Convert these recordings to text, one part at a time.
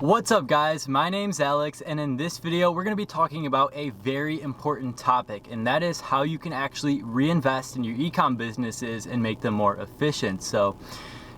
What's up guys, my name's Alex, and in this video we're going to be talking about a very important topic, and that is how you can actually reinvest in your ecom businesses and make them more efficient. So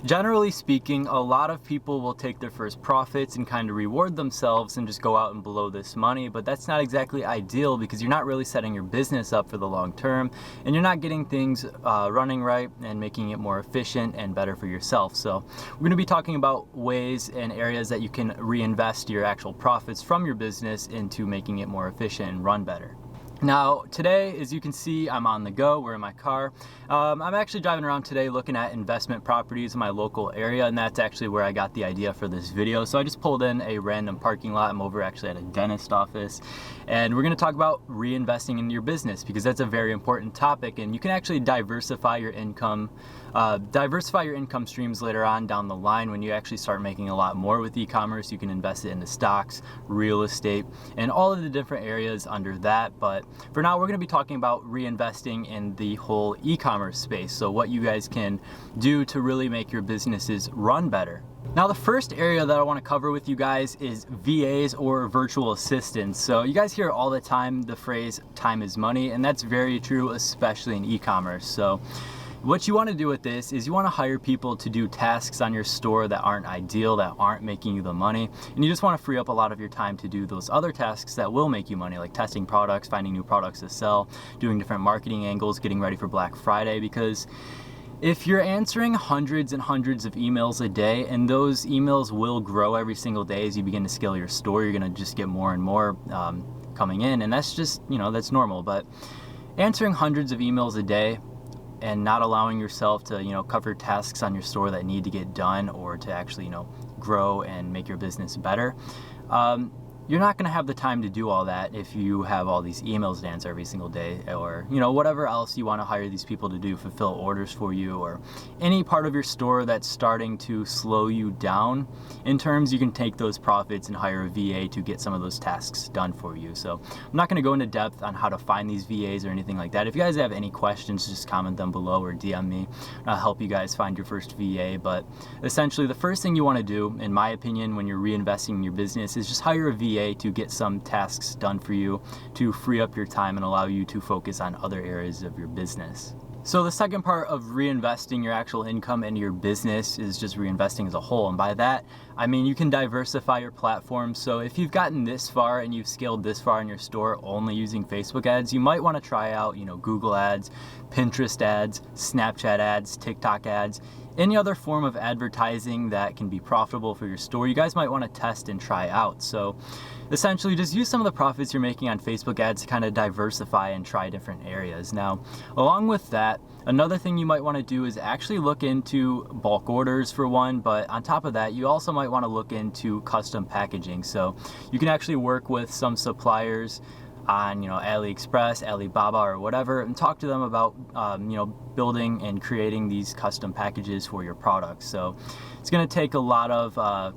generally speaking, a lot of people will take their first profits and kind of reward themselves and just go out and blow this money, but that's not exactly ideal because you're not really setting your business up for the long term and you're not getting things running right and making it more efficient and better for yourself. So we're going to be talking about ways and areas that you can reinvest your actual profits from your business into making it more efficient and run better. Now today, as you can see, I'm on the go. We're in my car. I'm actually driving around today looking at investment properties in my local area, and that's actually where I got the idea for this video. So I just pulled in a random parking lot. I'm over actually at a dentist office, and we're going to talk about reinvesting in your business because that's a very important topic, and you can actually diversify your income streams later on down the line. When you actually start making a lot more with e-commerce, you can invest it into stocks, real estate, and all of the different areas under that. But for now, we're going to be talking about reinvesting in the whole e-commerce space. So what you guys can do to really make your businesses run better. Now, the first area that I want to cover with you guys is VAs or virtual assistants. So you guys hear all the time the phrase time is money, and that's very true, especially in e-commerce. So what you want to do with this is you want to hire people to do tasks on your store that aren't ideal, that aren't making you the money, and you just want to free up a lot of your time to do those other tasks that will make you money, like testing products, finding new products to sell, doing different marketing angles, getting ready for Black Friday. Because if you're answering hundreds and hundreds of emails a day, and those emails will grow every single day as you begin to scale your store, you're going to just get more and more coming in, and that's just, that's normal. But answering hundreds of emails a day and not allowing yourself to, cover tasks on your store that need to get done or to actually, grow and make your business better, you're not going to have the time to do all that if you have all these emails to answer every single day, or whatever else you want to hire these people to do, fulfill orders for you, or any part of your store that's starting to slow you down in terms. You can take those profits and hire a VA to get some of those tasks done for you. So I'm not going to go into depth on how to find these VAs or anything like that. If you guys have any questions, just comment them below or DM me. I'll help you guys find your first VA. But essentially, the first thing you want to do, in my opinion, when you're reinvesting in your business is just hire a VA to get some tasks done for you to free up your time and allow you to focus on other areas of your business. So the second part of reinvesting your actual income into your business is just reinvesting as a whole. And by that, I mean you can diversify your platform. So if you've gotten this far and you've scaled this far in your store only using Facebook ads, you might want to try out, Google ads, Pinterest ads, Snapchat ads, TikTok ads, any other form of advertising that can be profitable for your store. You guys might want to test and try out. So essentially, just use some of the profits you're making on Facebook ads to kind of diversify and try different areas. Now, along with that, another thing you might want to do is actually look into bulk orders for one, but on top of that, you also might want to look into custom packaging. So you can actually work with some suppliers on AliExpress, Alibaba, or whatever, and talk to them about building and creating these custom packages for your products. So it's going to take a lot of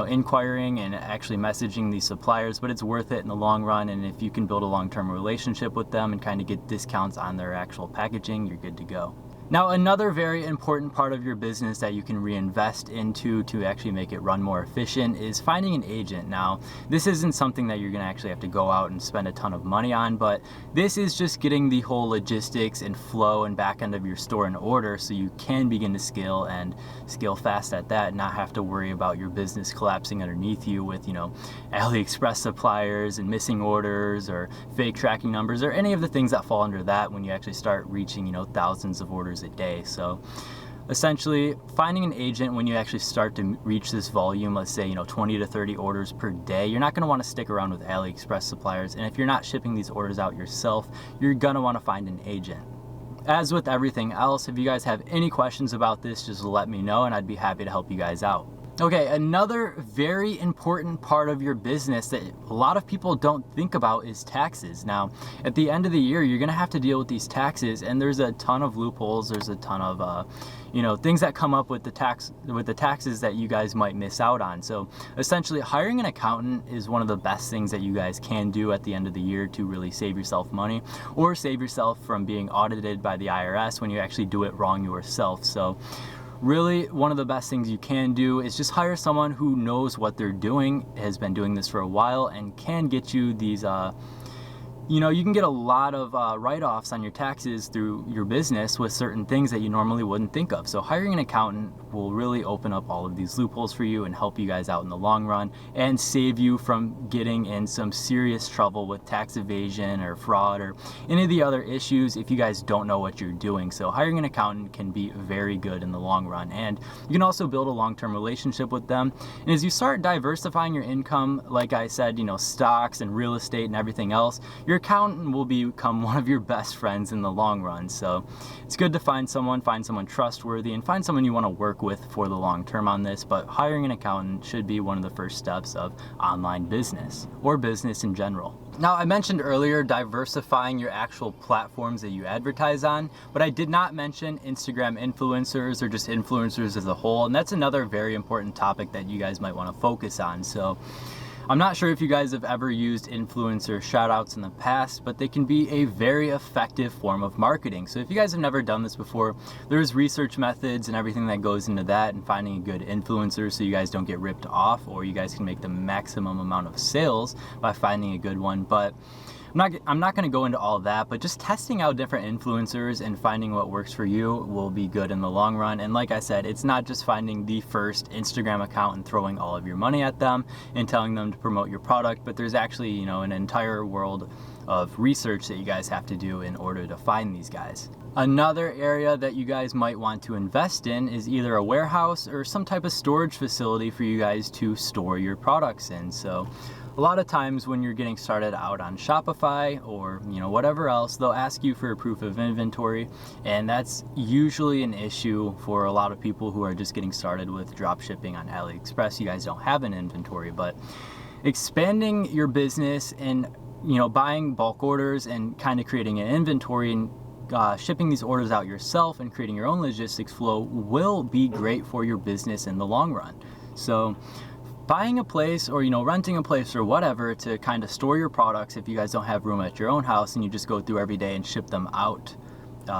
inquiring and actually messaging these suppliers, but it's worth it in the long run. And if you can build a long-term relationship with them and kind of get discounts on their actual packaging, you're good to go. Now, another very important part of your business that you can reinvest into to actually make it run more efficient is finding an agent. Now, this isn't something that you're going to actually have to go out and spend a ton of money on, but this is just getting the whole logistics and flow and back end of your store in order so you can begin to scale and scale fast at that and not have to worry about your business collapsing underneath you with, AliExpress suppliers and missing orders or fake tracking numbers or any of the things that fall under that when you actually start reaching, thousands of orders a day. So essentially, finding an agent when you actually start to reach this volume, let's say 20 to 30 orders per day, you're not going to want to stick around with AliExpress suppliers. And if you're not shipping these orders out yourself, you're going to want to find an agent. As with everything else, if you guys have any questions about this, just let me know and I'd be happy to help you guys out. Okay, another very important part of your business that a lot of people don't think about is taxes. Now, at the end of the year, you're gonna have to deal with these taxes, and there's a ton of loopholes. There's a ton of things that come up with the taxes that you guys might miss out on. So essentially, hiring an accountant is one of the best things that you guys can do at the end of the year to really save yourself money or save yourself from being audited by the IRS when you actually do it wrong yourself. So really one of the best things you can do is just hire someone who knows what they're doing, has been doing this for a while, and can get you these you can get a lot of write-offs on your taxes through your business with certain things that you normally wouldn't think of. So hiring an accountant will really open up all of these loopholes for you and help you guys out in the long run and save you from getting in some serious trouble with tax evasion or fraud or any of the other issues if you guys don't know what you're doing. So hiring an accountant can be very good in the long run, and you can also build a long-term relationship with them. And as you start diversifying your income, like I said, stocks and real estate and everything else, your accountant will become one of your best friends in the long run. So it's good to find someone trustworthy, and find someone you want to work with for the long term on this. But hiring an accountant should be one of the first steps of online business or business in general. Now, I mentioned earlier diversifying your actual platforms that you advertise on, but I did not mention Instagram influencers or just influencers as a whole, and that's another very important topic that you guys might want to focus on. So I'm not sure if you guys have ever used influencer shoutouts in the past, but they can be a very effective form of marketing. So if you guys have never done this before, there's research methods and everything that goes into that, and finding a good influencer so you guys don't get ripped off, or you guys can make the maximum amount of sales by finding a good one. But I'm not going to go into all of that, but just testing out different influencers and finding what works for you will be good in the long run. And like I said, it's not just finding the first Instagram account and throwing all of your money at them and telling them to promote your product, but there's actually, an entire world of research that you guys have to do in order to find these guys. Another area that you guys might want to invest in is either a warehouse or some type of storage facility for you guys to store your products in. So a lot of times when you're getting started out on Shopify or whatever else, they'll ask you for a proof of inventory, and that's usually an issue for a lot of people who are just getting started with dropshipping on AliExpress. You guys don't have an inventory, but expanding your business and buying bulk orders and kind of creating an inventory and shipping these orders out yourself and creating your own logistics flow will be great for your business in the long run. So buying a place or renting a place or whatever to kind of store your products, if you guys don't have room at your own house and you just go through every day and ship them out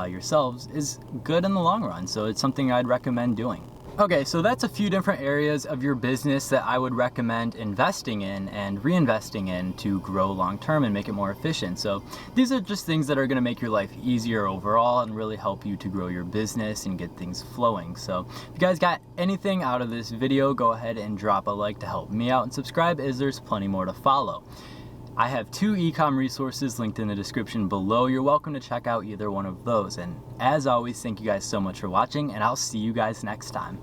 yourselves, is good in the long run. So it's something I'd recommend doing. Okay, so that's a few different areas of your business that I would recommend investing in and reinvesting in to grow long term and make it more efficient. So these are just things that are going to make your life easier overall and really help you to grow your business and get things flowing. So if you guys got anything out of this video, go ahead and drop a like to help me out, and subscribe as there's plenty more to follow. I have 2 ecom resources linked in the description below. You're welcome to check out either one of those. And as always, thank you guys so much for watching, and I'll see you guys next time.